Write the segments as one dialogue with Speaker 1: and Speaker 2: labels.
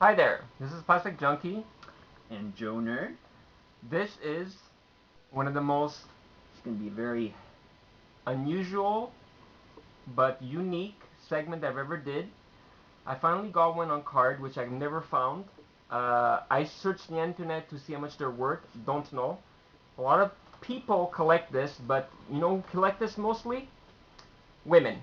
Speaker 1: Hi there, this is Plasticjunky
Speaker 2: and JoeNerd.
Speaker 1: This is one of the most
Speaker 2: It's going to be a very
Speaker 1: unusual but unique segment I've ever did. I finally got one on card, which I've never found. I searched the internet to see how much they're worth. Don't know. A lot of people collect this, but you know who collect this mostly? Women.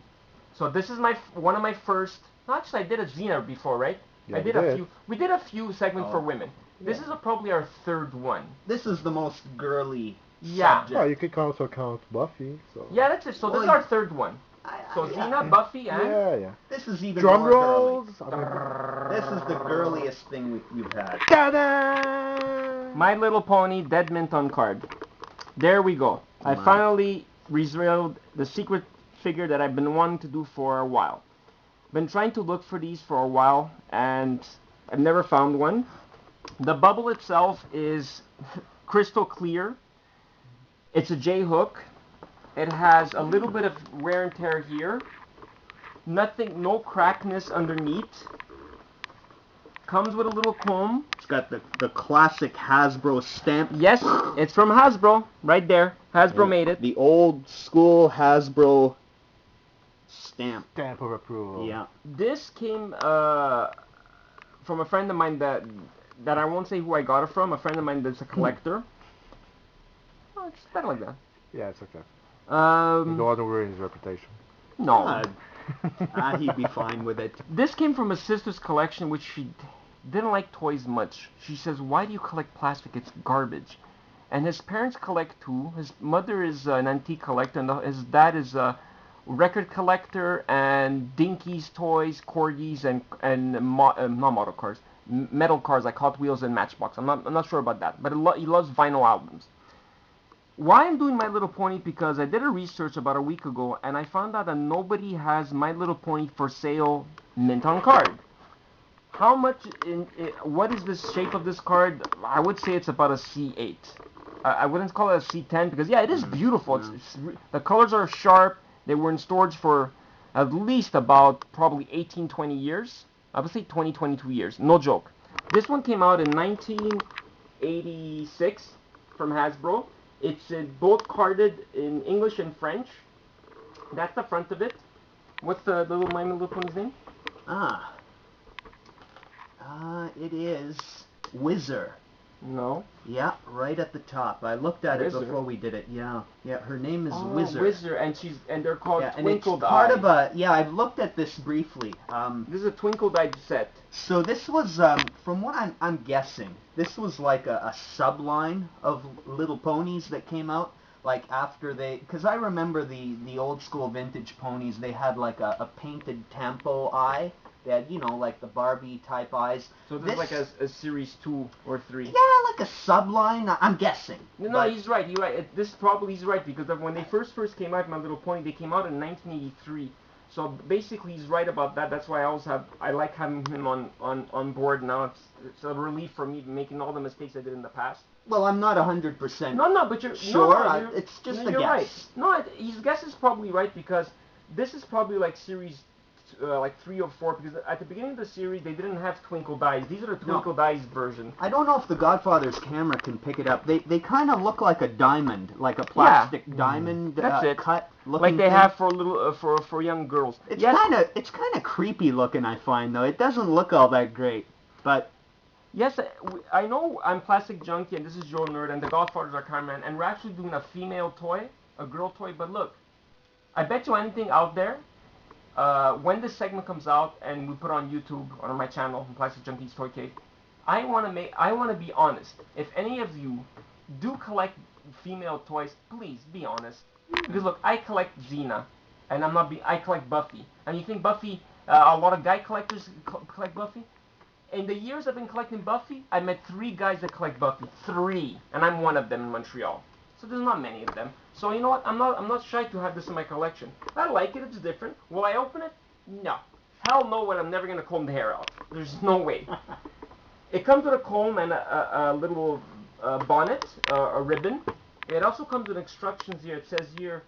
Speaker 1: So this is one of my first. Actually, I did a Xena before, right?
Speaker 3: Yeah,
Speaker 1: I did a few. We did a few segments for women. This is probably our third one.
Speaker 2: This is the most girly
Speaker 1: subject.
Speaker 3: Well, you could also count Buffy. So.
Speaker 1: Yeah, that's it. So this is our third one. So Xena, Buffy, and...
Speaker 3: Yeah.
Speaker 2: This is even
Speaker 3: Drum
Speaker 2: more
Speaker 3: rolls.
Speaker 2: girly. This is the girliest thing you've had.
Speaker 3: Ta-da!
Speaker 1: My Little Pony Dead Mint on card. There we go. I finally revealed the secret figure that I've been wanting to do for a while. Been trying to look for these for a while, and I've never found one. The bubble itself is crystal clear. It's a J-hook. It has a little bit of wear and tear here. Nothing, no crackness underneath. Comes with a little comb.
Speaker 2: It's got the classic Hasbro stamp.
Speaker 1: Yes, it's from Hasbro, right there. Hasbro made it.
Speaker 2: The old school Hasbro stamp.
Speaker 3: Stamp of approval.
Speaker 2: Yeah.
Speaker 1: This came from a friend of mine that I won't say who I got it from. A friend of mine that's a collector. Oh, it's better like that.
Speaker 3: Yeah, it's okay. You don't want to ruin his reputation.
Speaker 1: No.
Speaker 2: He'd be fine with it.
Speaker 1: This came from a sister's collection, which she didn't like toys much. She says, "Why do you collect plastic? It's garbage." And his parents collect too. His mother is an antique collector, and his dad is a record collector and Dinkies toys, corgis, and not model cars, metal cars like Hot Wheels and Matchbox. I'm not sure about that, but he loves vinyl albums. Why I'm doing My Little Pony? Because I did a research about a week ago, and I found out that nobody has My Little Pony for sale mint on card. How much? What is the shape of this card? I would say it's about a C8. I wouldn't call it a C10 because yeah, it is beautiful. The colors are sharp. They were in storage for at least about probably 18, 20 years. I would say 20, 22 years. No joke. This one came out in 1986 from Hasbro. It's both carded in English and French. That's the front of it. What's the My Little Pony's name?
Speaker 2: It is Whizzer.
Speaker 1: No.
Speaker 2: Yeah, right at the top. I looked at it before we did it. Yeah, her name is Whizzer.
Speaker 1: Whizzer, and they're called Twinkled
Speaker 2: Eye. Part of a I've looked at this briefly.
Speaker 1: This is a Twinkled Eye set.
Speaker 2: So this was from what I'm guessing, this was like a subline of Little Ponies that came out like after because I remember the old school vintage ponies. They had like a painted tampo eye. They had, like the Barbie type eyes.
Speaker 1: So this is like a series 2 or 3.
Speaker 2: Yeah, like a subline. I'm guessing.
Speaker 1: No, he's right. He's right. He's right because when they first came out, My Little Pony, they came out in 1983. So basically, he's right about that. That's why I like having him on board now. It's a relief for me making all the mistakes I did in the past.
Speaker 2: Well, I'm not 100%.
Speaker 1: No, but you're
Speaker 2: sure.
Speaker 1: You're,
Speaker 2: it's just a
Speaker 1: guess.
Speaker 2: Right.
Speaker 1: No, his guess is probably right because this is probably like series. Like 3 or 4, because at the beginning of the series they didn't have Twinkled Eyes. These are the Twinkled Eyes version.
Speaker 2: I don't know if the Godfather's camera can pick it up. They kind of look like a diamond, like a plastic diamond cut looking.
Speaker 1: Like they have for little for young girls.
Speaker 2: It's kind of creepy looking. I find though it doesn't look all that great, but.
Speaker 1: Yes, I know I'm Plasticjunky and this is JoeNerd and the Godfathers are cameraman, and we're actually doing a female toy, a girl toy. But look, I bet you anything out there. When this segment comes out and we put on YouTube or on my channel, Plasticjunky's Toy Cave, I want to be honest. If any of you do collect female toys, please be honest. Because look, I collect Xena, and I collect Buffy. And you think Buffy? A lot of guy collectors collect Buffy. In the years I've been collecting Buffy, I met 3 guys that collect Buffy. 3, and I'm one of them in Montreal. So there's not many of them. So you know what? I'm not shy to have this in my collection. I like it. It's different. Will I open it? No. Hell no. But I'm never gonna comb the hair out. There's no way. It comes with a comb and a little bonnet, a ribbon. It also comes with instructions here. It says here,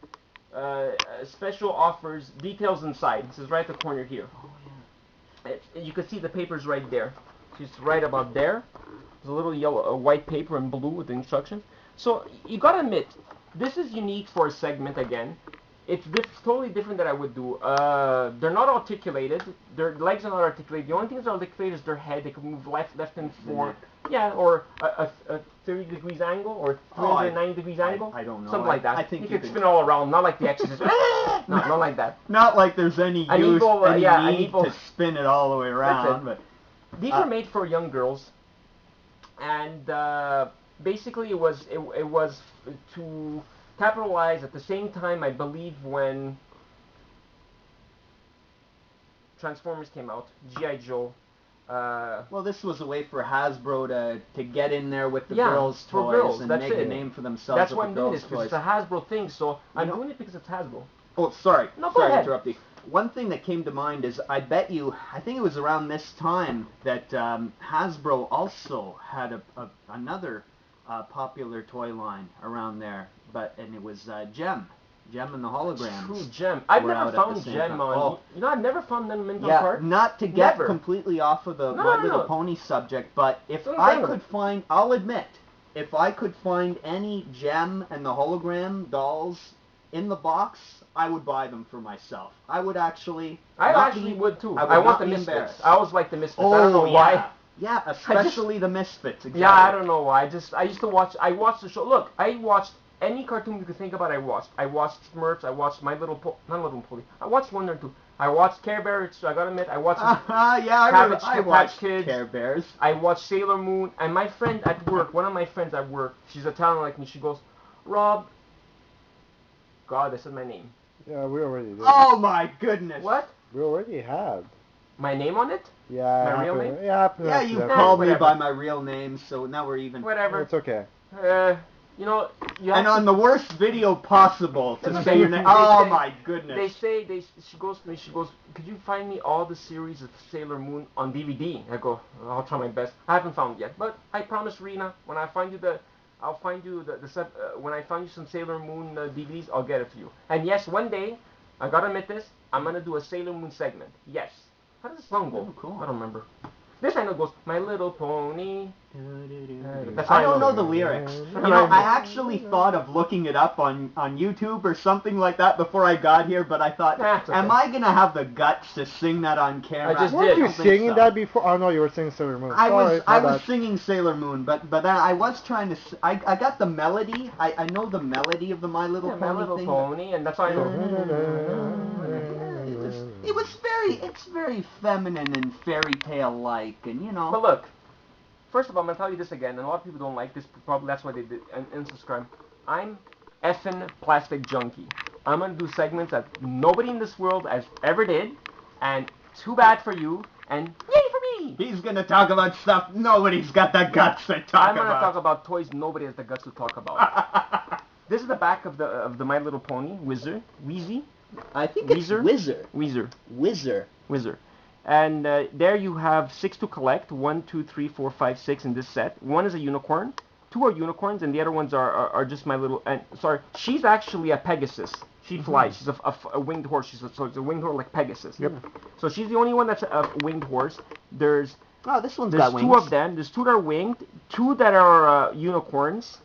Speaker 1: special offers, details inside. It says right at the corner here. You can see the papers right there. She's right about there. There's a little yellow, white paper in blue with the instructions. So you gotta admit, this is unique for a segment again. It's totally different than I would do. They're not articulated. Their legs are not articulated. The only thing that's articulated is their head. They can move left and forward. Yeah, or a 30 degrees angle or 390 degrees angle.
Speaker 2: I don't know.
Speaker 1: Something like that.
Speaker 2: I think
Speaker 1: you can spin all around, not like the Exorcist. No, not like that.
Speaker 2: Not like there's any
Speaker 1: An
Speaker 2: use,
Speaker 1: evil,
Speaker 2: any
Speaker 1: yeah, an
Speaker 2: need
Speaker 1: evil-
Speaker 2: to spin it all the way around. But
Speaker 1: These were made for young girls, and basically it was to capitalize at the same time, I believe, when Transformers came out, G.I. Joe.
Speaker 2: well, this was a way for Hasbro to get in there with the
Speaker 1: Yeah,
Speaker 2: girls'
Speaker 1: for
Speaker 2: toys
Speaker 1: girls,
Speaker 2: and
Speaker 1: that's
Speaker 2: make
Speaker 1: it.
Speaker 2: a name for themselves
Speaker 1: That's
Speaker 2: with
Speaker 1: why
Speaker 2: the
Speaker 1: I'm doing
Speaker 2: girls'
Speaker 1: this, because
Speaker 2: toys.
Speaker 1: it's a Hasbro thing, so I'm
Speaker 2: know-
Speaker 1: doing it because it's Hasbro.
Speaker 2: Oh, sorry.
Speaker 1: No, go
Speaker 2: sorry to
Speaker 1: ahead.
Speaker 2: interrupt you. One thing that came to mind is I bet you, I think it was around this time that Hasbro also had another popular toy line around there, and it was Gem and the Holograms.
Speaker 1: True, Gem. I've
Speaker 2: were
Speaker 1: never
Speaker 2: out at
Speaker 1: found
Speaker 2: the same
Speaker 1: Gem
Speaker 2: time.
Speaker 1: on.
Speaker 2: Oh.
Speaker 1: You know, I've never found them in
Speaker 2: Yeah,
Speaker 1: cart.
Speaker 2: not to get
Speaker 1: Never.
Speaker 2: completely off of the
Speaker 1: No,
Speaker 2: My
Speaker 1: no,
Speaker 2: Little
Speaker 1: no.
Speaker 2: Pony subject, but if
Speaker 1: Don't
Speaker 2: I
Speaker 1: bring
Speaker 2: could
Speaker 1: them.
Speaker 2: find, I'll admit, if I could find any Gem and the Hologram dolls in the box, I would buy them for myself. I would actually.
Speaker 1: I
Speaker 2: not
Speaker 1: actually
Speaker 2: be-
Speaker 1: would too.
Speaker 2: I would
Speaker 1: I want
Speaker 2: not
Speaker 1: the
Speaker 2: be
Speaker 1: Misfits.
Speaker 2: embarrassed.
Speaker 1: I always like the Misfits.
Speaker 2: Oh,
Speaker 1: I don't know
Speaker 2: yeah.
Speaker 1: why.
Speaker 2: Yeah, especially the Misfits. Exactly.
Speaker 1: Yeah, I don't know why. I used to watch. I watched the show. Look, I watched any cartoon you could think about. I watched. I watched Smurfs. I watched My Little not Little Pony. I watched one or two. I watched Care Bears. So I gotta admit, I watched.
Speaker 2: Yeah,
Speaker 1: Cabbage
Speaker 2: I
Speaker 1: Patch
Speaker 2: watched
Speaker 1: Kids.
Speaker 2: Care Bears.
Speaker 1: I watched Sailor Moon. And my friend at work, one of my friends at work, she's Italian like me. She goes, Rob. God, I said my name.
Speaker 3: Yeah, we already did.
Speaker 2: Oh my goodness.
Speaker 1: What?
Speaker 3: We already had.
Speaker 1: My name on it?
Speaker 3: Yeah.
Speaker 1: My real name?
Speaker 3: Yeah,
Speaker 2: Yeah, you
Speaker 3: that's-
Speaker 2: called me
Speaker 1: whatever.
Speaker 2: by my real name, so now we're even.
Speaker 1: Whatever.
Speaker 3: It's okay.
Speaker 1: You know, you have
Speaker 2: And
Speaker 1: to-
Speaker 2: on the worst video possible to
Speaker 1: They
Speaker 2: say your name.
Speaker 1: say-
Speaker 2: Oh my goodness.
Speaker 1: she goes to me, she goes, could you find me all the series of Sailor Moon on DVD? I go, I'll try my best. I haven't found it yet, but I promise, Rena, when I find you I'll find you when I find you some Sailor Moon DVDs, I'll get it for you. And yes, one day, I gotta admit this, I'm gonna do a Sailor Moon segment. Yes. How does the song go?
Speaker 2: Oh, cool.
Speaker 1: I don't remember. This I know goes, My Little Pony. That's
Speaker 2: I
Speaker 1: how
Speaker 2: don't know
Speaker 1: it.
Speaker 2: the lyrics. You know, I actually thought of looking it up on YouTube or something like that before I got here, but I thought,
Speaker 1: That's okay.
Speaker 2: am I gonna have the guts to sing that on camera?
Speaker 1: I just
Speaker 3: Weren't
Speaker 1: did.
Speaker 3: you
Speaker 2: don't think
Speaker 3: singing
Speaker 2: so.
Speaker 3: that before? Oh no, you were singing Sailor Moon.
Speaker 2: I was
Speaker 3: Sorry, my
Speaker 2: was
Speaker 3: bad.
Speaker 2: singing Sailor Moon, but then I was trying to. I got the melody. I know the melody of the My Little
Speaker 1: Yeah,
Speaker 2: Pony
Speaker 1: My Little
Speaker 2: thing.
Speaker 1: Pony, and that's how I know.
Speaker 2: It's very feminine and fairy tale like, and you know.
Speaker 1: But look, first of all, I'm gonna tell you this again, and a lot of people don't like this. Probably that's why they did unsubscribe. I'm effing Plastic Junkie. I'm gonna do segments that nobody in this world has ever did, and too bad for you, and yay for me.
Speaker 2: He's gonna talk about stuff nobody's got the guts to talk
Speaker 1: I'm gonna
Speaker 2: about.
Speaker 1: talk about toys nobody has the guts to talk about. This is the back of the My Little Pony Wheezy.
Speaker 2: I think
Speaker 1: Weezer?
Speaker 2: Whizzer.
Speaker 1: Wizard. And there you have 6 to collect. 1, 2, 3, 4, 5, 6 in this set. 1 is a unicorn. 2 are unicorns, and the other ones are just my little. And sorry, she's actually a Pegasus. She flies. She's a winged horse. So it's a winged horse like Pegasus.
Speaker 3: Yep.
Speaker 1: So she's the only one that's a winged horse. There's
Speaker 2: Oh, this one's
Speaker 1: there's
Speaker 2: got wings.
Speaker 1: 2 of them. There's 2 that are winged, 2 that are unicorns,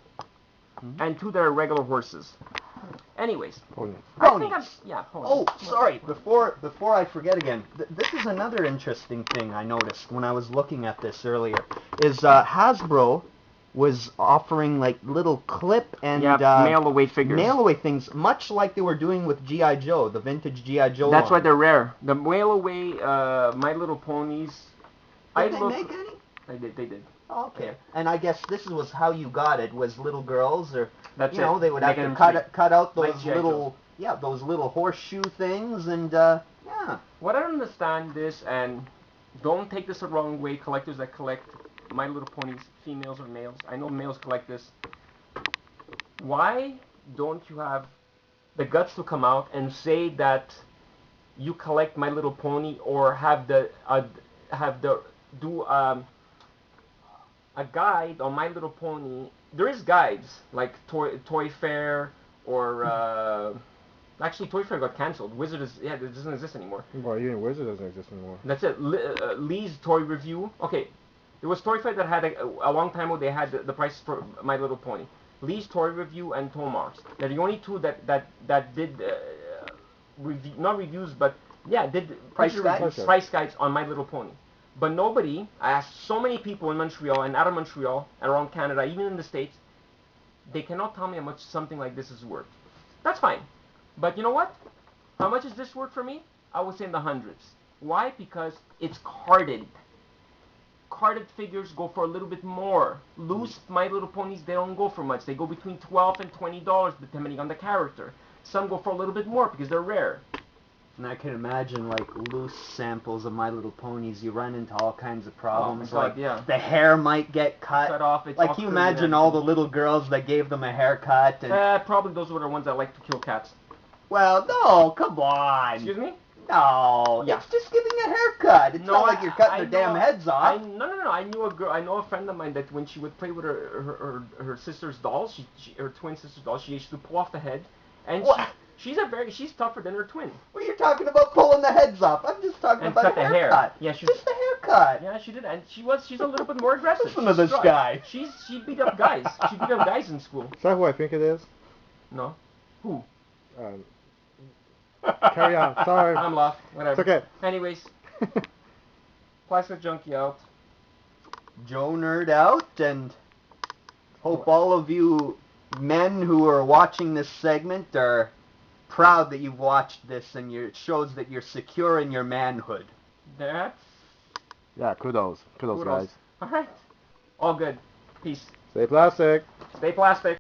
Speaker 1: and 2 that are regular horses. Anyways,
Speaker 3: Pony.
Speaker 1: I think
Speaker 2: Ponies.
Speaker 1: ponies.
Speaker 2: Oh, sorry. Before I forget again, this is another interesting thing I noticed when I was looking at this earlier. Is Hasbro was offering like little clip and
Speaker 1: mail away figures.
Speaker 2: mail away things, much like they were doing with G.I. Joe, the vintage G.I. Joe.
Speaker 1: That's why
Speaker 2: line.
Speaker 1: they're rare. The mail away My Little Ponies.
Speaker 2: Did they make any?
Speaker 1: They did.
Speaker 2: Oh, okay. And I guess this was how you got it, was little girls, or
Speaker 1: That's
Speaker 2: you know,
Speaker 1: it.
Speaker 2: they would have
Speaker 1: Making
Speaker 2: to
Speaker 1: them
Speaker 2: cut out
Speaker 1: Like
Speaker 2: those
Speaker 1: G.I.
Speaker 2: little those little horseshoe things, and yeah.
Speaker 1: What I don't understand this, and don't take this the wrong way, collectors that collect My Little Ponies, females or males. I know males collect this. Why don't you have the guts to come out and say that you collect My Little Pony, or have the do a guide on My Little Pony? There is guides like Toy Fair or actually Toy Fair got cancelled. Wizard it doesn't exist anymore.
Speaker 3: Well, even Wizard doesn't exist anymore.
Speaker 1: That's it. Lee's Toy Review. Okay, There was Toy Fair that had a long time ago. They had the prices for My Little Pony. Lee's Toy Review and Tomar's. They're the only two that did not reviews, but yeah, did price guides on My Little Pony. But nobody. I asked so many people in Montreal and out of Montreal and around Canada, even in the States. They cannot tell me how much something like this is worth. That's fine. But you know what? How much is this worth for me? I would say in the hundreds. Why? Because it's carded. Carded figures go for a little bit more. Loose My Little Ponies, they don't go for much. They go between $12 and $20 depending on the character. Some go for a little bit more because they're rare.
Speaker 2: And I can imagine, like, loose samples of My Little Ponies, you run into all kinds of problems.
Speaker 1: Oh,
Speaker 2: like,
Speaker 1: yeah.
Speaker 2: the hair might get cut
Speaker 1: off.
Speaker 2: Like, you imagine all the little girls that gave them a haircut. And
Speaker 1: probably those were the ones that like to kill cats.
Speaker 2: well, no, come on.
Speaker 1: Excuse me?
Speaker 2: No,
Speaker 1: Yeah.
Speaker 2: it's just giving a haircut. It's
Speaker 1: No,
Speaker 2: not like you're cutting their damn heads off.
Speaker 1: No. I knew a girl. I know a friend of mine that when she would play with her sister's dolls, her twin sister's dolls, she used to pull off the head, and
Speaker 2: What?
Speaker 1: she's tougher than her twin.
Speaker 2: What are you talking about pulling the heads off? I'm just talking
Speaker 1: And
Speaker 2: about
Speaker 1: cut
Speaker 2: a
Speaker 1: the hair.
Speaker 2: haircut.
Speaker 1: Yeah, she
Speaker 2: just a haircut.
Speaker 1: Yeah, she did, and she's a little bit more aggressive.
Speaker 2: Listen to this
Speaker 1: She's
Speaker 2: guy.
Speaker 1: She beat up guys. She beat up guys in school.
Speaker 3: Is that who I think it is?
Speaker 1: No. Who?
Speaker 3: Carry on. Sorry.
Speaker 1: I'm lost. Whatever.
Speaker 3: It's okay.
Speaker 1: Anyways, Plastic Junkie out.
Speaker 2: JoeNerd out, and hope all of you men who are watching this segment are proud that you've watched this, and it shows that you're secure in your manhood.
Speaker 1: That's
Speaker 3: Yeah, kudos. Kudos, guys.
Speaker 1: All right. All good. Peace.
Speaker 3: Stay plastic.
Speaker 1: Stay plastic.